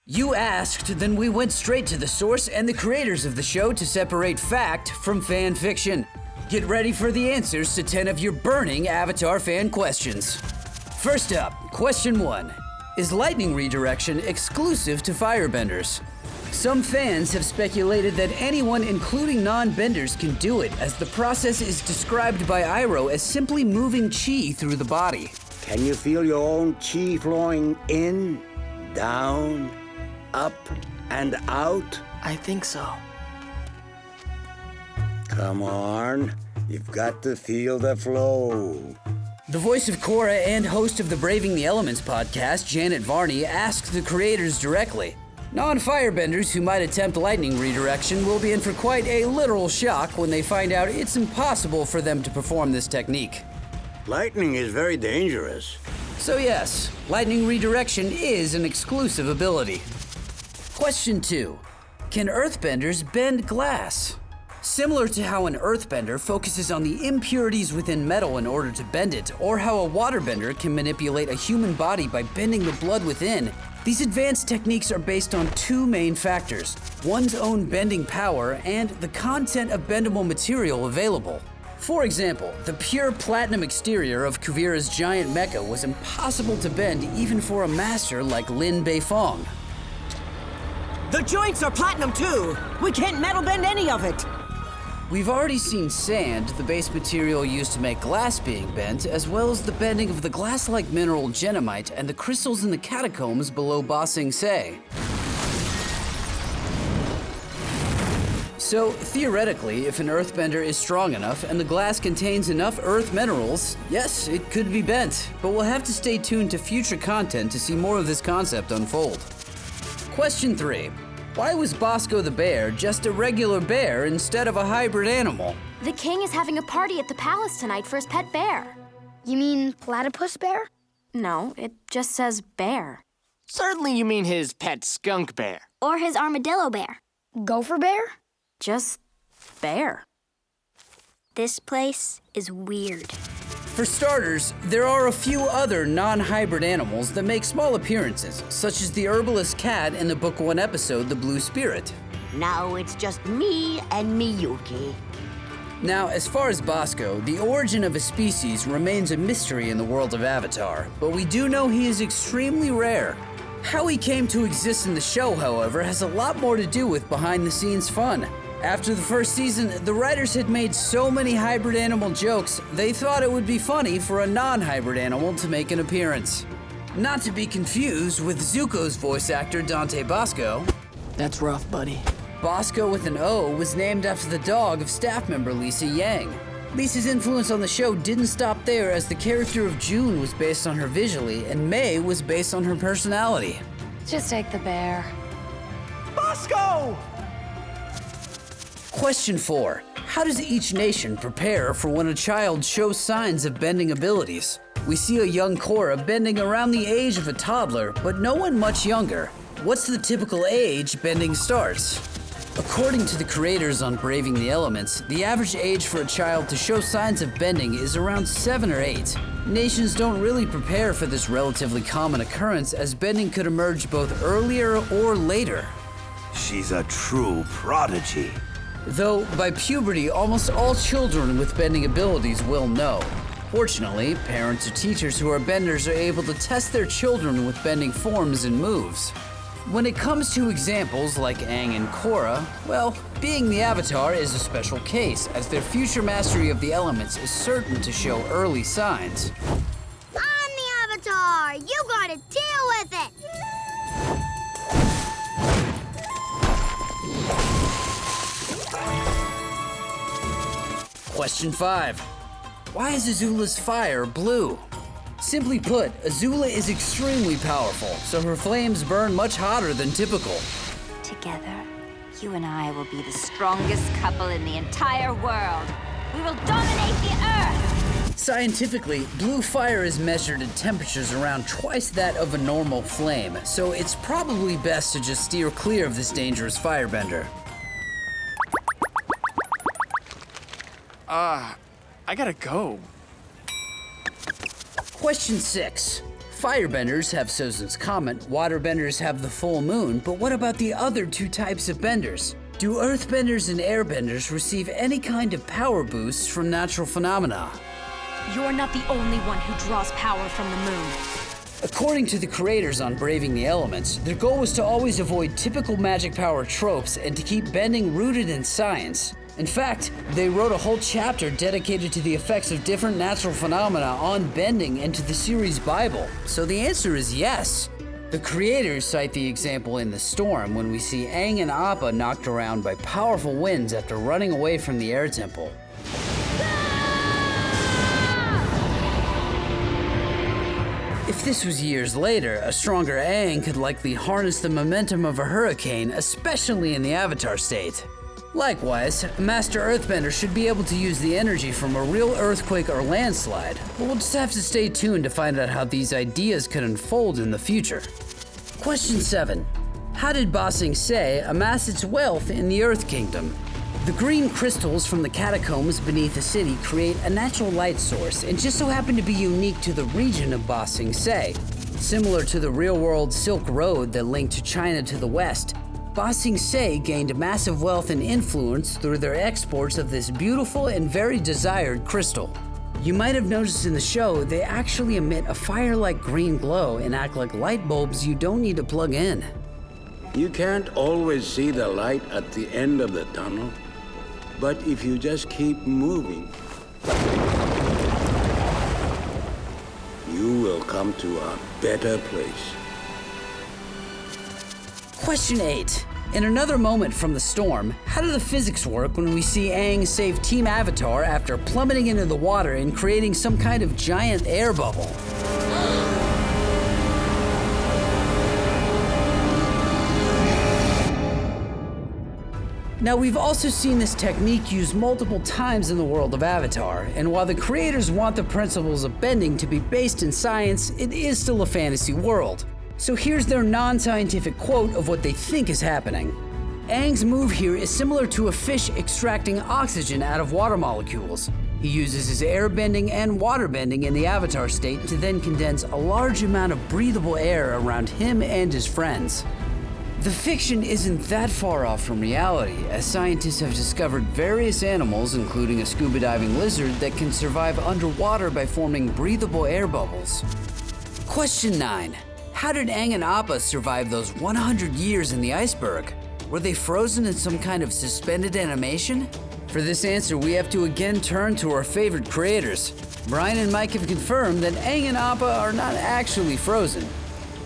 You asked, then we went straight to the source and the creators of the show to separate fact from fan fiction. Get ready for the answers to 10 of your burning Avatar fan questions. First up, question 1. Is lightning redirection exclusive to Firebenders? Some fans have speculated that anyone, including non-benders, can do it, as the process is described by Iroh as simply moving chi through the body. Can you feel your own chi flowing in, down, up, and out? I think so. Come on, you've got to feel the flow. The voice of Korra and host of the Braving the Elements podcast, Janet Varney, asked the creators directly. Non-firebenders who might attempt lightning redirection will be in for quite a literal shock when they find out it's impossible for them to perform this technique. Lightning is very dangerous. So yes, lightning redirection is an exclusive ability. Question 2. Can Earthbenders bend glass? Similar to how an Earthbender focuses on the impurities within metal in order to bend it, or how a Waterbender can manipulate a human body by bending the blood within, these advanced techniques are based on two main factors: one's own bending power and the content of bendable material available. For example, the pure platinum exterior of Kuvira's giant mecha was impossible to bend even for a master like Lin Beifong. The joints are platinum too! We can't metal bend any of it! We've already seen sand, the base material used to make glass, being bent, as well as the bending of the glass-like mineral genomite and the crystals in the catacombs below Ba Sing Se. So, theoretically, if an earthbender is strong enough and the glass contains enough earth minerals, yes, it could be bent, but we'll have to stay tuned to future content to see more of this concept unfold. Question 3. Why was Bosco the Bear just a regular bear instead of a hybrid animal? The king is having a party at the palace tonight for his pet bear. You mean platypus bear? No, it just says bear. Certainly you mean his pet skunk bear. Or his armadillo bear? Gopher bear? Just bear. This place is weird. For starters, there are a few other non-hybrid animals that make small appearances, such as the herbalist cat in the Book 1 episode, The Blue Spirit. Now it's just me and Miyuki. Now, as far as Bosco, the origin of his species remains a mystery in the world of Avatar, but we do know he is extremely rare. How he came to exist in the show, however, has a lot more to do with behind-the-scenes fun. After the first season, the writers had made so many hybrid animal jokes, they thought it would be funny for a non-hybrid animal to make an appearance. Not to be confused with Zuko's voice actor, Dante Bosco. That's rough, buddy. Bosco with an O was named after the dog of staff member Lisa Yang. Lisa's influence on the show didn't stop there, as the character of June was based on her visually, and May was based on her personality. Just take the bear. Bosco! Question 4. How does each nation prepare for when a child shows signs of bending abilities? We see a young Korra bending around the age of a toddler, but no one much younger. What's the typical age bending starts? According to the creators on Braving the Elements, the average age for a child to show signs of bending is around 7 or 8. Nations don't really prepare for this relatively common occurrence, as bending could emerge both earlier or later. She's a true prodigy. Though, by puberty, almost all children with bending abilities will know. Fortunately, parents or teachers who are benders are able to test their children with bending forms and moves. When it comes to examples like Aang and Korra, well, being the Avatar is a special case, as their future mastery of the elements is certain to show early signs. I'm the Avatar! You gotta deal with it! Question 5. Why is Azula's fire blue? Simply put, Azula is extremely powerful, so her flames burn much hotter than typical. Together, you and I will be the strongest couple in the entire world. We will dominate the Earth! Scientifically, blue fire is measured at temperatures around twice that of a normal flame, so it's probably best to just steer clear of this dangerous firebender. I gotta go. Question 6. Firebenders have Sozin's comet, Waterbenders have the full moon, but what about the other two types of benders? Do Earthbenders and Airbenders receive any kind of power boosts from natural phenomena? You're not the only one who draws power from the moon. According to the creators on Braving the Elements, their goal was to always avoid typical magic power tropes and to keep bending rooted in science. In fact, they wrote a whole chapter dedicated to the effects of different natural phenomena on bending into the series Bible. So the answer is yes. The creators cite the example in The Storm when we see Aang and Appa knocked around by powerful winds after running away from the air temple. If this was years later, a stronger Aang could likely harness the momentum of a hurricane, especially in the Avatar state. Likewise, a Master Earthbender should be able to use the energy from a real earthquake or landslide, but we'll just have to stay tuned to find out how these ideas could unfold in the future. Question 7. How did Ba Sing Se amass its wealth in the Earth Kingdom? The green crystals from the catacombs beneath the city create a natural light source and just so happen to be unique to the region of Ba Sing Se. Similar to the real-world Silk Road that linked to China to the west, Ba Sing Se gained massive wealth and influence through their exports of this beautiful and very desired crystal. You might have noticed in the show, they actually emit a fire-like green glow and act like light bulbs you don't need to plug in. You can't always see the light at the end of the tunnel, but if you just keep moving, you will come to a better place. Question 8. In another moment from The Storm, how do the physics work when we see Aang save Team Avatar after plummeting into the water and creating some kind of giant air bubble? Now, we've also seen this technique used multiple times in the world of Avatar, and while the creators want the principles of bending to be based in science, it is still a fantasy world. So here's their non-scientific quote of what they think is happening. Aang's move here is similar to a fish extracting oxygen out of water molecules. He uses his air bending and water bending in the Avatar state to then condense a large amount of breathable air around him and his friends. The fiction isn't that far off from reality, as scientists have discovered various animals, including a scuba diving lizard, that can survive underwater by forming breathable air bubbles. Question 9. How did Aang and Appa survive those 100 years in the iceberg? Were they frozen in some kind of suspended animation? For this answer, we have to again turn to our favorite creators. Brian and Mike have confirmed that Aang and Appa are not actually frozen.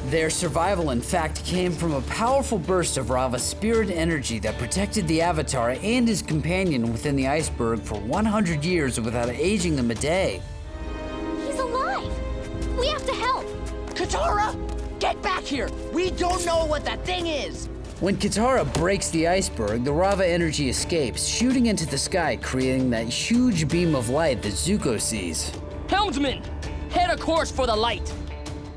Their survival, in fact, came from a powerful burst of Rava's spirit energy that protected the Avatar and his companion within the iceberg for 100 years without aging them a day. He's alive! We have to help! Katara! Get back here! We don't know what that thing is! When Katara breaks the iceberg, the Rava energy escapes, shooting into the sky, creating that huge beam of light that Zuko sees. Helmsman, head a course for the light.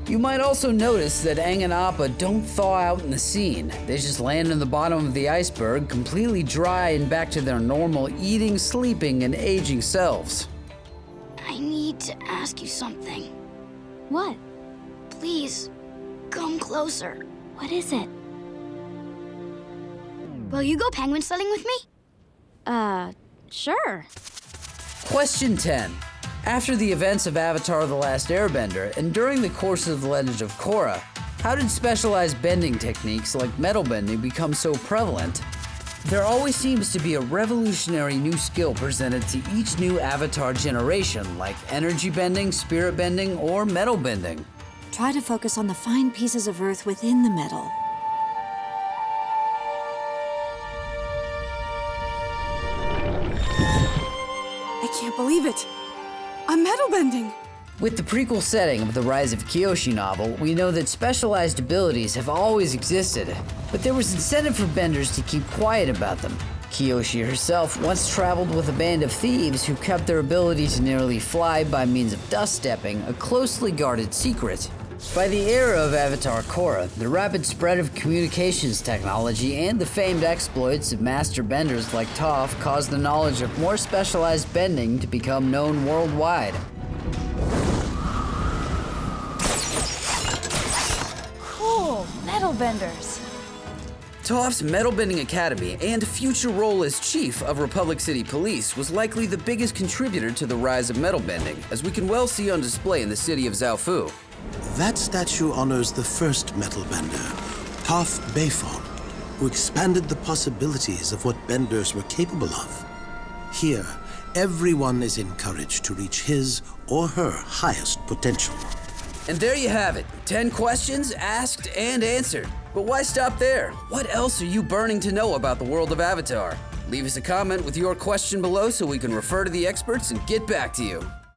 You might also notice that Aang and Appa don't thaw out in the scene. They just land in the bottom of the iceberg, completely dry and back to their normal eating, sleeping, and aging selves. I need to ask you something. What? Please, come closer. What is it? Will you go penguin sledding with me? Sure. Question 10. After the events of Avatar: The Last Airbender, and during the course of the Legend of Korra, how did specialized bending techniques like metal bending become so prevalent? There always seems to be a revolutionary new skill presented to each new Avatar generation, like energy bending, spirit bending, or metal bending. Try to focus on the fine pieces of earth within the metal. I can't believe it. I'm metal bending. With the prequel setting of the Rise of Kyoshi novel, we know that specialized abilities have always existed, but there was incentive for benders to keep quiet about them. Kyoshi herself once traveled with a band of thieves who kept their ability to nearly fly by means of dust stepping a closely guarded secret. By the era of Avatar Korra, the rapid spread of communications technology and the famed exploits of master benders like Toph caused the knowledge of more specialized bending to become known worldwide. metalbenders. Toph's Metalbending Academy and future role as chief of Republic City Police was likely the biggest contributor to the rise of metalbending, as we can well see on display in the city of Zaofu. That statue honors the first metalbender, Toph Beifong, who expanded the possibilities of what benders were capable of. Here, everyone is encouraged to reach his or her highest potential. And there you have it, 10 questions asked and answered. But why stop there? What else are you burning to know about the world of Avatar? Leave us a comment with your question below so we can refer to the experts and get back to you.